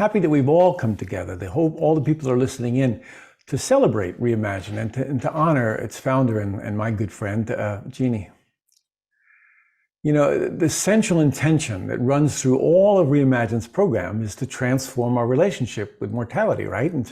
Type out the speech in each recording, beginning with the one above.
happy that we've all come together. The hope all the people that are listening in to celebrate Reimagine and to honor its founder and my good friend, Jeannie. You know, the central intention that runs through all of Reimagine's program is to transform our relationship with mortality, right? And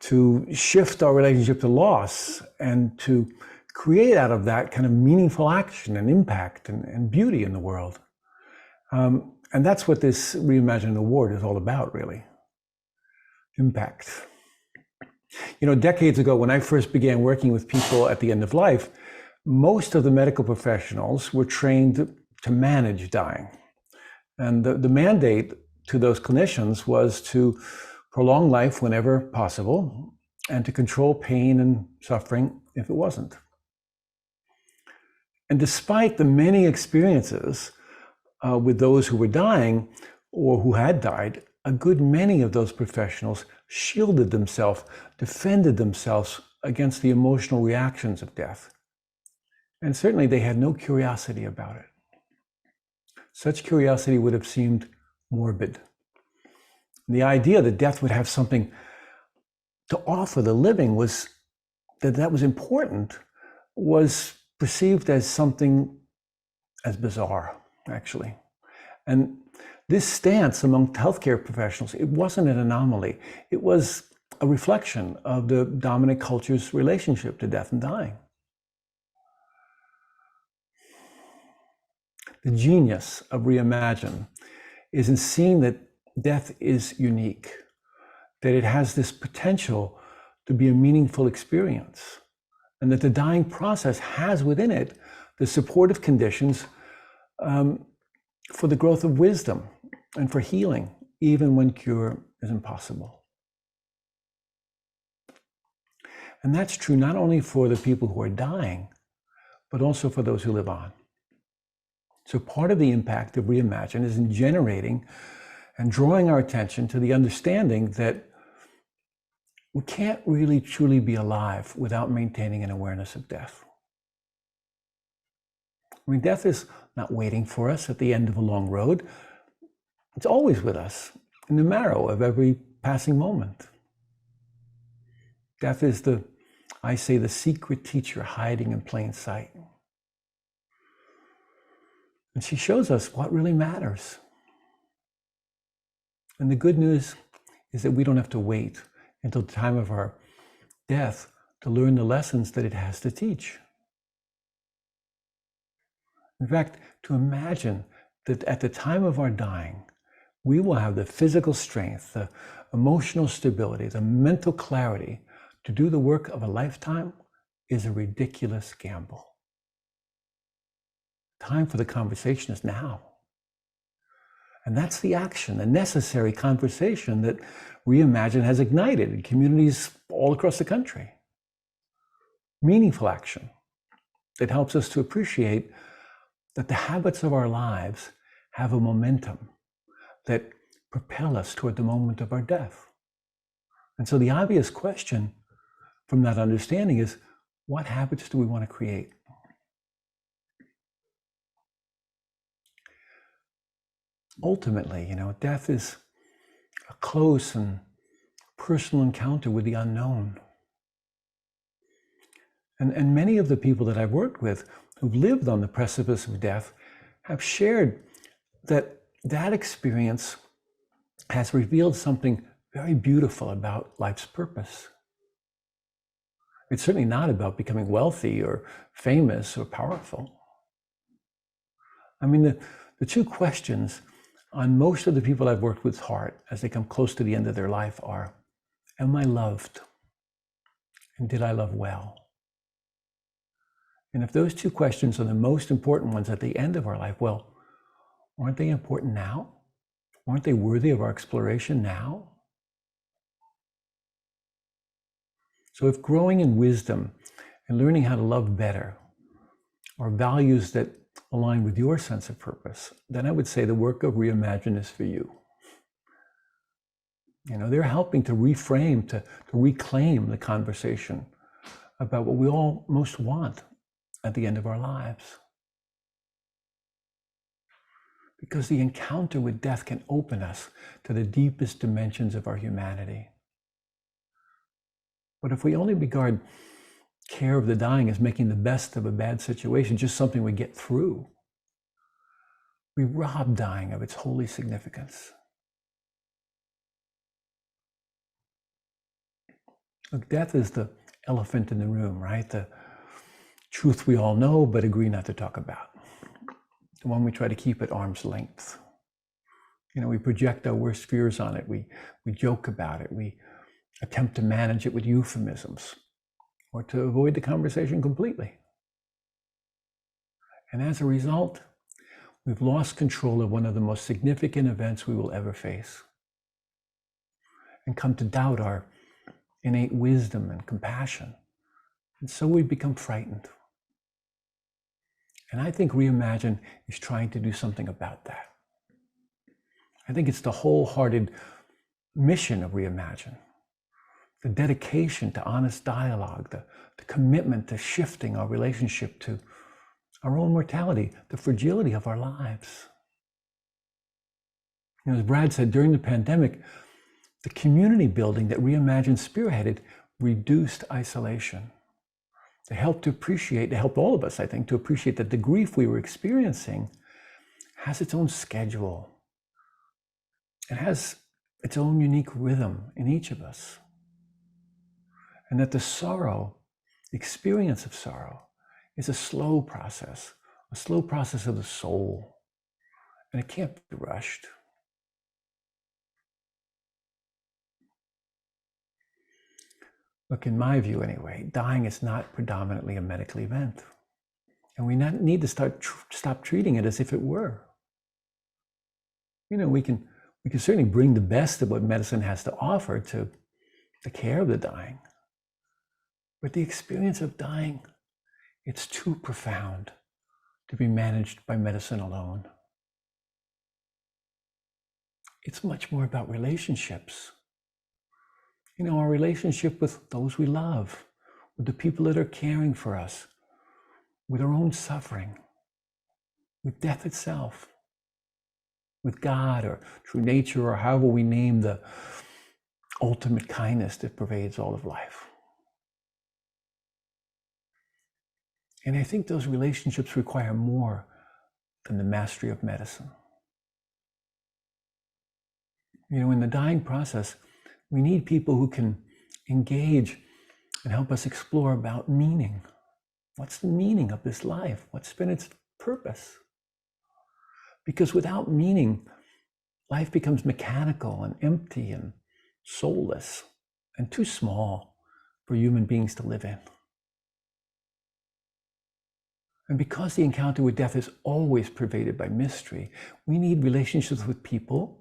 to shift our relationship to loss and to create out of that kind of meaningful action and impact and beauty in the world. And that's what this Reimagine Award is all about, really. Impact. You know, decades ago, when I first began working with people at the end of life, most of the medical professionals were trained to manage dying. And the mandate to those clinicians was to prolong life whenever possible and to control pain and suffering if it wasn't. And despite the many experiences with those who were dying or who had died, a good many of those professionals shielded themselves, defended themselves against the emotional reactions of death. And certainly they had no curiosity about it. Such curiosity would have seemed morbid. The idea that death would have something to offer the living was that was important, was perceived as something as bizarre, actually. And this stance among healthcare professionals, it wasn't an anomaly. It was a reflection of the dominant culture's relationship to death and dying. The genius of Reimagine is in seeing that death is unique, that it has this potential to be a meaningful experience, and that the dying process has within it the supportive conditions for the growth of wisdom and for healing, even when cure is impossible. And that's true not only for the people who are dying, but also for those who live on. So part of the impact of Reimagine is in generating and drawing our attention to the understanding that we can't really truly be alive without maintaining an awareness of death. I mean, death is not waiting for us at the end of a long road. It's always with us in the marrow of every passing moment. Death is the secret teacher hiding in plain sight. And she shows us what really matters. And the good news is that we don't have to wait until the time of our death to learn the lessons that it has to teach. In fact, to imagine that at the time of our dying, we will have the physical strength, the emotional stability, the mental clarity to do the work of a lifetime is a ridiculous gamble. Time for the conversation is now. And that's the action, the necessary conversation that Reimagine has ignited in communities all across the country. Meaningful action that helps us to appreciate that the habits of our lives have a momentum that propel us toward the moment of our death. And so the obvious question from that understanding is, what habits do we want to create? Ultimately, you know, death is a close and personal encounter with the unknown. And many of the people that I've worked with who've lived on the precipice of death have shared that that experience has revealed something very beautiful about life's purpose. It's certainly not about becoming wealthy or famous or powerful. I mean, the two questions on most of the people I've worked with's heart as they come close to the end of their life are, am I loved? And did I love well? And if those two questions are the most important ones at the end of our life, well, aren't they important now? Aren't they worthy of our exploration now? So if growing in wisdom and learning how to love better are values that align with your sense of purpose, then I would say the work of Reimagine is for you. You know, they're helping to reframe, to reclaim the conversation about what we all most want at the end of our lives. because the encounter with death can open us to the deepest dimensions of our humanity. But if we only regard care of the dying as making the best of a bad situation, just something we get through, we rob dying of its holy significance. Look, death is the elephant in the room, right? The truth we all know but agree not to talk about. The one we try to keep at arm's length. We project our worst fears on it. We joke about it. We attempt to manage it with euphemisms or to avoid the conversation completely. And as a result, we've lost control of one of the most significant events we will ever face and come to doubt our innate wisdom and compassion. And so we become frightened. And I think Reimagine is trying to do something about that. I think it's the wholehearted mission of Reimagine, the dedication to honest dialogue, the commitment to shifting our relationship to our own mortality, the fragility of our lives. As Brad said, during the pandemic, the community building that Reimagine spearheaded reduced isolation. It helped all of us, I think, to appreciate that the grief we were experiencing has its own schedule. It has its own unique rhythm in each of us. And that the experience of sorrow, is a slow process of the soul, and it can't be rushed. Look, in my view anyway, dying is not predominantly a medical event. And we need to stop treating it as if it were. We can certainly bring the best of what medicine has to offer to the care of the dying. But the experience of dying, it's too profound to be managed by medicine alone. It's much more about relationships. Our relationship with those we love, with the people that are caring for us, with our own suffering, with death itself, with God or true nature, or however we name the ultimate kindness that pervades all of life. And I think those relationships require more than the mastery of medicine. In the dying process, we need people who can engage and help us explore about meaning. What's the meaning of this life? What's been its purpose? Because without meaning, life becomes mechanical and empty and soulless and too small for human beings to live in. And because the encounter with death is always pervaded by mystery, we need relationships with people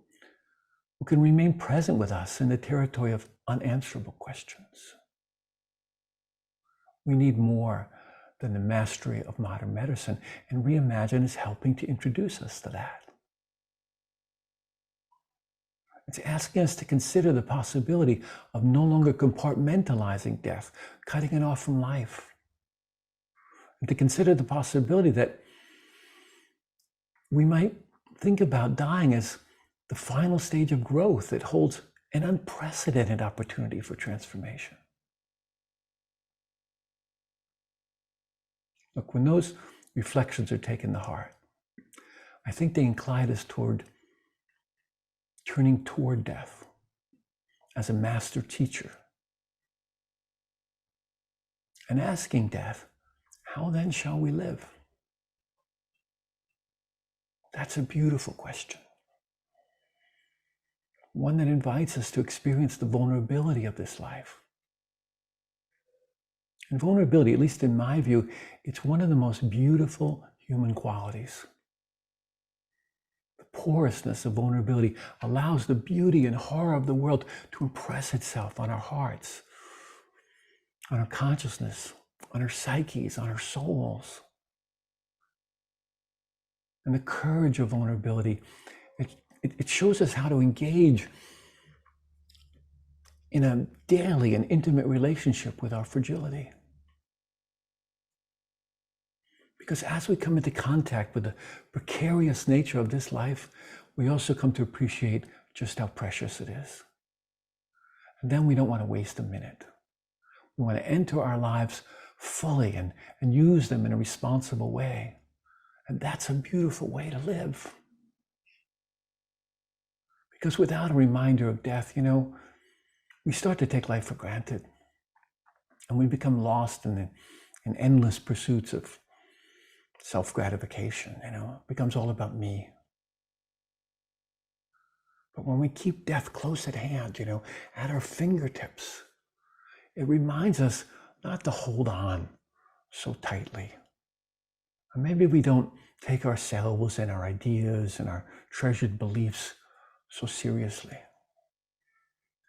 who can remain present with us in the territory of unanswerable questions. We need more than the mastery of modern medicine, and Reimagine is helping to introduce us to that. It's asking us to consider the possibility of no longer compartmentalizing death, cutting it off from life, and to consider the possibility that we might think about dying as the final stage of growth that holds an unprecedented opportunity for transformation. Look, when those reflections are taken to heart, I think they incline us toward turning toward death as a master teacher and asking death, how then shall we live? That's a beautiful question. One that invites us to experience the vulnerability of this life. And vulnerability, at least in my view, it's one of the most beautiful human qualities. The porousness of vulnerability allows the beauty and horror of the world to impress itself on our hearts, on our consciousness, on our psyches, on our souls. And the courage of vulnerability, it shows us how to engage in a daily and intimate relationship with our fragility. Because as we come into contact with the precarious nature of this life, we also come to appreciate just how precious it is. And then we don't want to waste a minute. We want to enter our lives fully and use them in a responsible way. And that's a beautiful way to live. Because without a reminder of death, we start to take life for granted. And we become lost in endless pursuits of self-gratification. It becomes all about me. But when we keep death close at hand, at our fingertips, it reminds us not to hold on so tightly. Or maybe we don't take ourselves and our ideas and our treasured beliefs so seriously.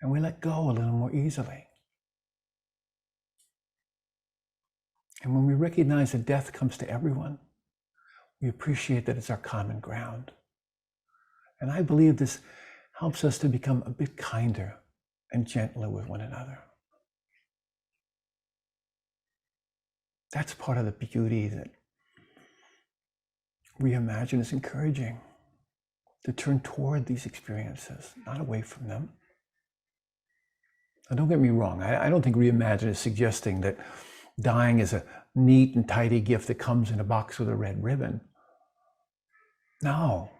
And we let go a little more easily. And when we recognize that death comes to everyone, we appreciate that it's our common ground. And I believe this helps us to become a bit kinder and gentler with one another. That's part of the beauty that Reimagine is encouraging, to turn toward these experiences, not away from them. Now, don't get me wrong. I don't think Reimagine is suggesting that dying is a neat and tidy gift that comes in a box with a red ribbon. No.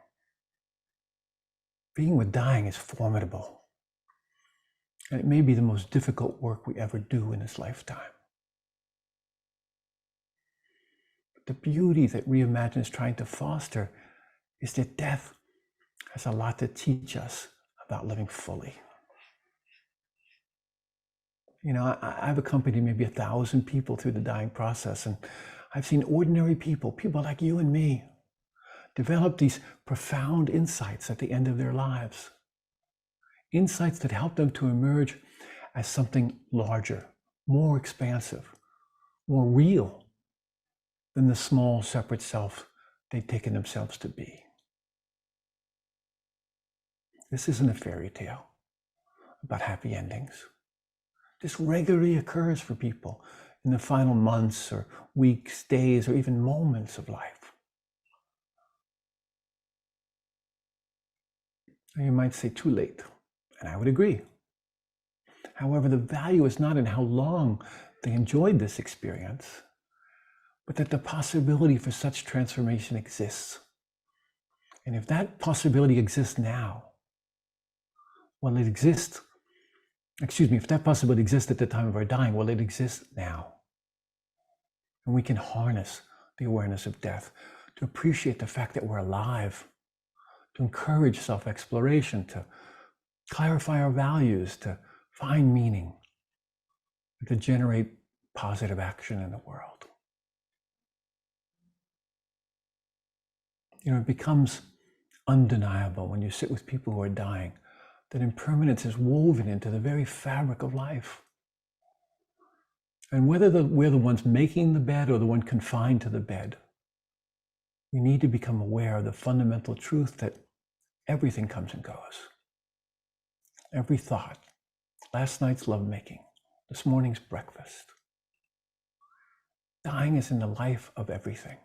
Being with dying is formidable. And it may be the most difficult work we ever do in this lifetime. But the beauty that Reimagine is trying to foster is that death has a lot to teach us about living fully. I've accompanied maybe 1,000 people through the dying process, and I've seen ordinary people like you and me, develop these profound insights at the end of their lives. Insights that help them to emerge as something larger, more expansive, more real than the small, separate self they'd taken themselves to be. This isn't a fairy tale about happy endings. This regularly occurs for people in the final months or weeks, days, or even moments of life. Now you might say too late, and I would agree. However, the value is not in how long they enjoyed this experience, but that the possibility for such transformation exists. And if that possibility exists now, if that possibility exists at the time of our dying, it exists now. And we can harness the awareness of death to appreciate the fact that we're alive, to encourage self-exploration, to clarify our values, to find meaning, and to generate positive action in the world. It becomes undeniable when you sit with people who are dying that impermanence is woven into the very fabric of life. And whether we're the ones making the bed or the one confined to the bed, we need to become aware of the fundamental truth that everything comes and goes. Every thought, last night's lovemaking, this morning's breakfast. Dying is in the life of everything.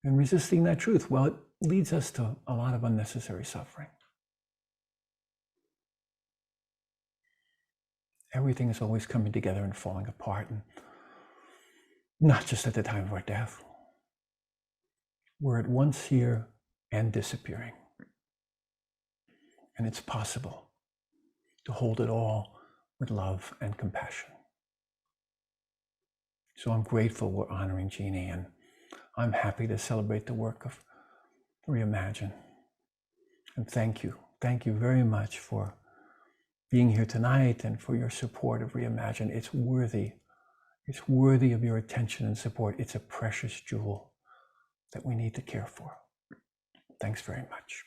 And resisting that truth, it leads us to a lot of unnecessary suffering. Everything is always coming together and falling apart, and not just at the time of our death. We're at once here and disappearing. And it's possible to hold it all with love and compassion. So I'm grateful we're honoring Jeannie, and I'm happy to celebrate the work of Reimagine. And thank you. Thank you very much for being here tonight and for your support of Reimagine. It's worthy. It's worthy of your attention and support. It's a precious jewel that we need to care for. Thanks very much.